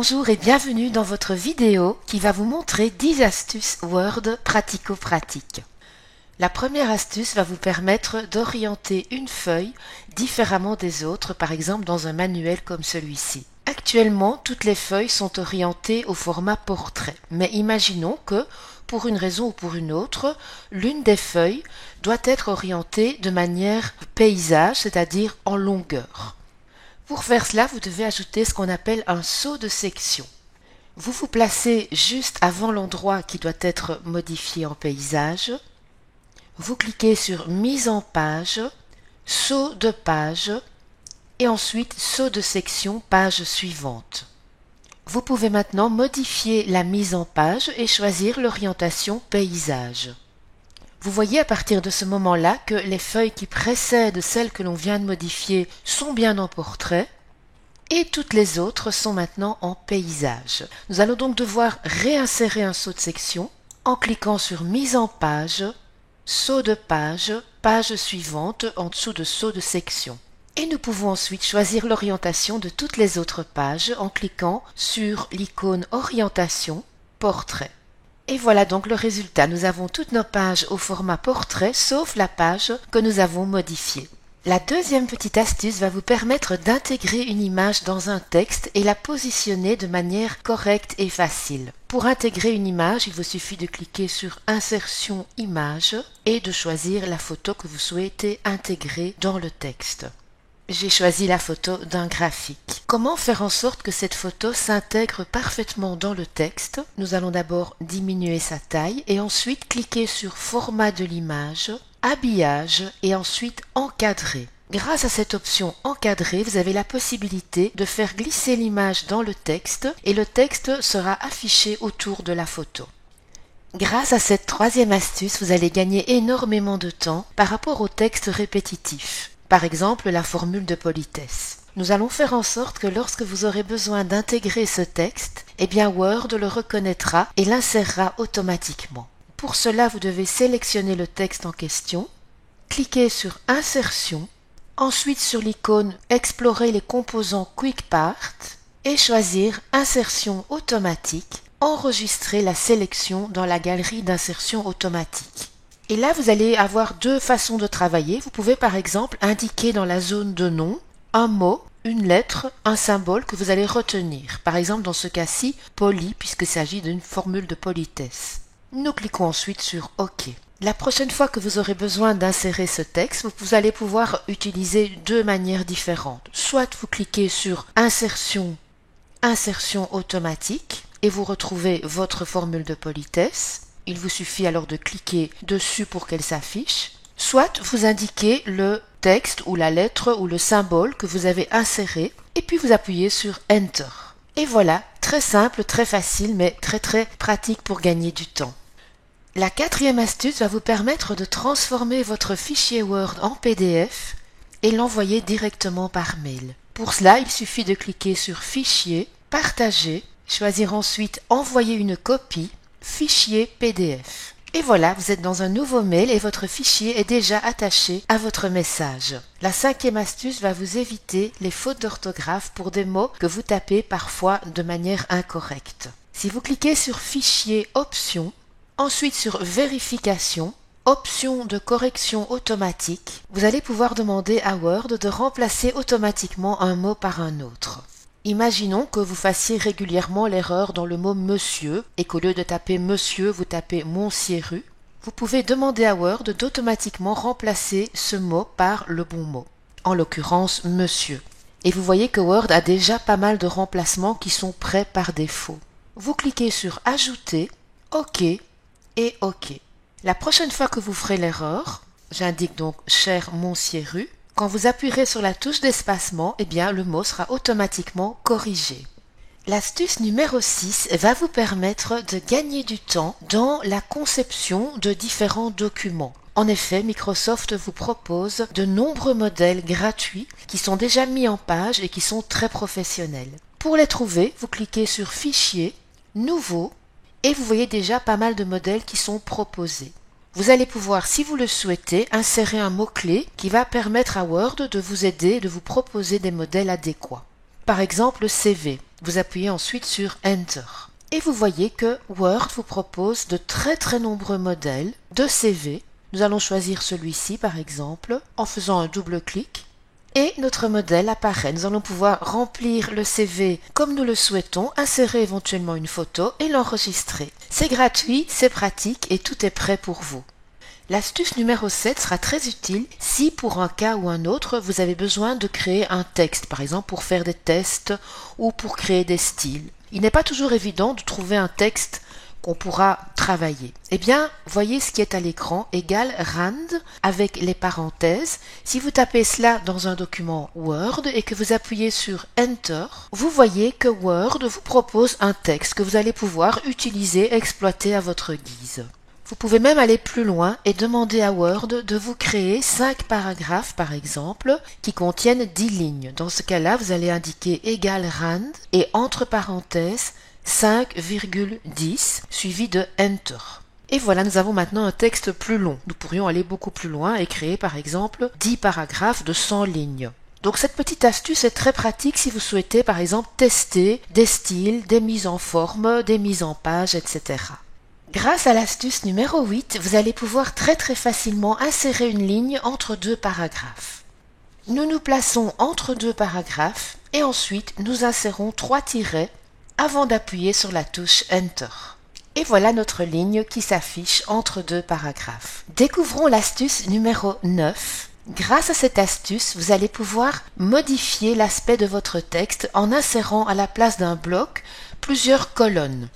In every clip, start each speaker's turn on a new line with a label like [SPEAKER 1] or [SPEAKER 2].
[SPEAKER 1] Bonjour et bienvenue dans votre vidéo qui va vous montrer 10 astuces Word pratico-pratiques. La première astuce va vous permettre d'orienter une feuille différemment des autres, par exemple dans un manuel comme celui-ci. Actuellement, toutes les feuilles sont orientées au format portrait, mais imaginons que, pour une raison ou pour une autre, l'une des feuilles doit être orientée de manière paysage, c'est-à-dire en longueur. Pour faire cela, vous devez ajouter ce qu'on appelle un saut de section. Vous vous placez juste avant l'endroit qui doit être modifié en paysage. Vous cliquez sur Mise en page, Saut de page et ensuite Saut de section, page suivante. Vous pouvez maintenant modifier la mise en page et choisir l'orientation paysage. Vous voyez à partir de ce moment-là que les feuilles qui précèdent celles que l'on vient de modifier sont bien en portrait et toutes les autres sont maintenant en paysage. Nous allons donc devoir réinsérer un saut de section en cliquant sur Mise en page, Saut de page, page suivante en dessous de Saut de section. Et nous pouvons ensuite choisir l'orientation de toutes les autres pages en cliquant sur l'icône Orientation, Portrait. Et voilà donc le résultat. Nous avons toutes nos pages au format portrait, sauf la page que nous avons modifiée. La deuxième petite astuce va vous permettre d'intégrer une image dans un texte et la positionner de manière correcte et facile. Pour intégrer une image, il vous suffit de cliquer sur Insertion image et de choisir la photo que vous souhaitez intégrer dans le texte. J'ai choisi la photo d'un graphique. Comment faire en sorte que cette photo s'intègre parfaitement dans le texte? Nous allons d'abord diminuer sa taille et ensuite cliquer sur Format de l'image, Habillage et ensuite Encadrer. Grâce à cette option Encadrer, vous avez la possibilité de faire glisser l'image dans le texte et le texte sera affiché autour de la photo. Grâce à cette troisième astuce, vous allez gagner énormément de temps par rapport au texte répétitif. Par exemple, la formule de politesse. Nous allons faire en sorte que lorsque vous aurez besoin d'intégrer ce texte, Word le reconnaîtra et l'insérera automatiquement. Pour cela, vous devez sélectionner le texte en question, cliquer sur Insertion, ensuite sur l'icône Explorer les composants Quick Part et choisir Insertion automatique, enregistrer la sélection dans la galerie d'insertion automatique. Et là, vous allez avoir deux façons de travailler. Vous pouvez par exemple indiquer dans la zone de nom un mot, une lettre, un symbole que vous allez retenir. Par exemple, dans ce cas-ci, poli, puisqu'il s'agit d'une formule de politesse. Nous cliquons ensuite sur OK. La prochaine fois que vous aurez besoin d'insérer ce texte, vous allez pouvoir utiliser deux manières différentes. Soit vous cliquez sur Insertion, Insertion automatique et vous retrouvez votre formule de politesse. Il vous suffit alors de cliquer dessus pour qu'elle s'affiche. Soit vous indiquez le texte ou la lettre ou le symbole que vous avez inséré et puis vous appuyez sur Enter. Et voilà, très simple, très facile, mais très pratique pour gagner du temps. La quatrième astuce va vous permettre de transformer votre fichier Word en PDF et l'envoyer directement par mail. Pour cela, il suffit de cliquer sur Fichier, Partager, choisir ensuite Envoyer une copie, Fichier PDF. Et voilà, vous êtes dans un nouveau mail et votre fichier est déjà attaché à votre message. La cinquième astuce va vous éviter les fautes d'orthographe pour des mots que vous tapez parfois de manière incorrecte. Si vous cliquez sur Fichier, Options, ensuite sur Vérification, Option de correction automatique, vous allez pouvoir demander à Word de remplacer automatiquement un mot par un autre. Imaginons que vous fassiez régulièrement l'erreur dans le mot monsieur et qu'au lieu de taper monsieur, vous tapez Montcierru. Vous pouvez demander à Word d'automatiquement remplacer ce mot par le bon mot, en l'occurrence monsieur. Et vous voyez que Word a déjà pas mal de remplacements qui sont prêts par défaut. Vous cliquez sur Ajouter, OK et OK. La prochaine fois que vous ferez l'erreur, j'indique donc cher Montcierru, quand vous appuierez sur la touche d'espacement, le mot sera automatiquement corrigé. L'astuce numéro 6 va vous permettre de gagner du temps dans la conception de différents documents. En effet, Microsoft vous propose de nombreux modèles gratuits qui sont déjà mis en page et qui sont très professionnels. Pour les trouver, vous cliquez sur Fichier, Nouveau et vous voyez déjà pas mal de modèles qui sont proposés. Vous allez pouvoir, si vous le souhaitez, insérer un mot-clé qui va permettre à Word de vous aider et de vous proposer des modèles adéquats. Par exemple, CV. Vous appuyez ensuite sur Enter. Et vous voyez que Word vous propose de très nombreux modèles de CV. Nous allons choisir celui-ci par exemple en faisant un double clic. Et notre modèle apparaît. Nous allons pouvoir remplir le CV comme nous le souhaitons, insérer éventuellement une photo et l'enregistrer. C'est gratuit, c'est pratique et tout est prêt pour vous. L'astuce numéro 7 sera très utile si pour un cas ou un autre vous avez besoin de créer un texte, par exemple pour faire des tests ou pour créer des styles. Il n'est pas toujours évident de trouver un texte qu'on pourra travailler. Eh bien, voyez ce qui est à l'écran, égale rand avec les parenthèses. Si vous tapez cela dans un document Word et que vous appuyez sur Enter, vous voyez que Word vous propose un texte que vous allez pouvoir utiliser, exploiter à votre guise. Vous pouvez même aller plus loin et demander à Word de vous créer 5 paragraphes, par exemple, qui contiennent 10 lignes. Dans ce cas-là, vous allez indiquer égale rand et entre parenthèses 5,10 suivi de Enter. Et voilà, nous avons maintenant un texte plus long. Nous pourrions aller beaucoup plus loin et créer par exemple 10 paragraphes de 100 lignes. Donc cette petite astuce est très pratique si vous souhaitez par exemple tester des styles, des mises en forme, des mises en page, etc. Grâce à l'astuce numéro 8, vous allez pouvoir très facilement insérer une ligne entre deux paragraphes. Nous nous plaçons entre deux paragraphes et ensuite nous insérons 3 tirets avant d'appuyer sur la touche Enter. Et voilà notre ligne qui s'affiche entre deux paragraphes. Découvrons l'astuce numéro 9. Grâce à cette astuce, vous allez pouvoir modifier l'aspect de votre texte en insérant à la place d'un bloc plusieurs colonnes.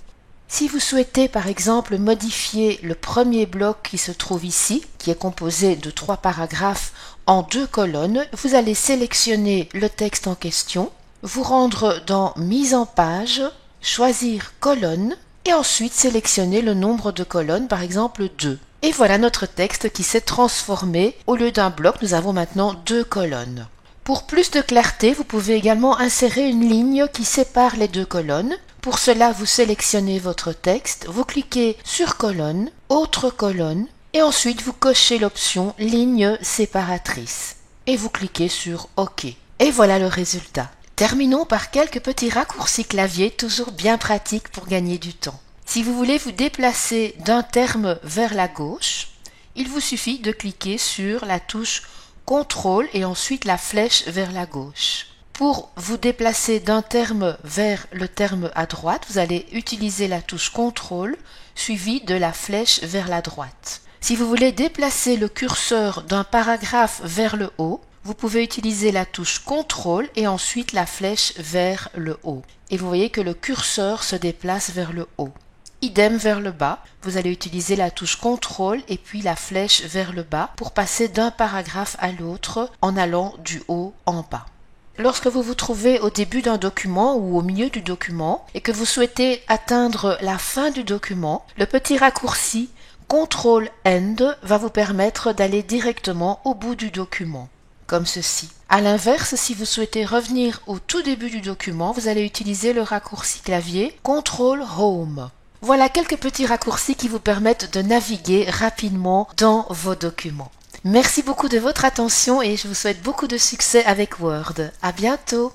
[SPEAKER 1] Si vous souhaitez par exemple modifier le premier bloc qui se trouve ici, qui est composé de 3 paragraphes en 2 colonnes, vous allez sélectionner le texte en question, vous rendre dans Mise en page, choisir colonne et ensuite sélectionner le nombre de colonnes, par exemple 2. Et voilà notre texte qui s'est transformé. Au lieu d'un bloc, nous avons maintenant 2 colonnes. Pour plus de clarté, vous pouvez également insérer une ligne qui sépare les 2 colonnes. Pour cela, vous sélectionnez votre texte, vous cliquez sur colonne, autre colonne, et ensuite vous cochez l'option ligne séparatrice. Et vous cliquez sur OK. Et voilà le résultat. Terminons par quelques petits raccourcis clavier, toujours bien pratiques pour gagner du temps. Si vous voulez vous déplacer d'un terme vers la gauche, il vous suffit de cliquer sur la touche CTRL et ensuite la flèche vers la gauche. Pour vous déplacer d'un terme vers le terme à droite, vous allez utiliser la touche CTRL suivie de la flèche vers la droite. Si vous voulez déplacer le curseur d'un paragraphe vers le haut, vous pouvez utiliser la touche CTRL et ensuite la flèche vers le haut. Et vous voyez que le curseur se déplace vers le haut. Idem vers le bas, vous allez utiliser la touche CTRL et puis la flèche vers le bas pour passer d'un paragraphe à l'autre en allant du haut en bas. Lorsque vous vous trouvez au début d'un document ou au milieu du document et que vous souhaitez atteindre la fin du document, le petit raccourci CTRL END va vous permettre d'aller directement au bout du document, comme ceci. A l'inverse, si vous souhaitez revenir au tout début du document, vous allez utiliser le raccourci clavier CTRL HOME. Voilà quelques petits raccourcis qui vous permettent de naviguer rapidement dans vos documents. Merci beaucoup de votre attention et je vous souhaite beaucoup de succès avec Word. À bientôt!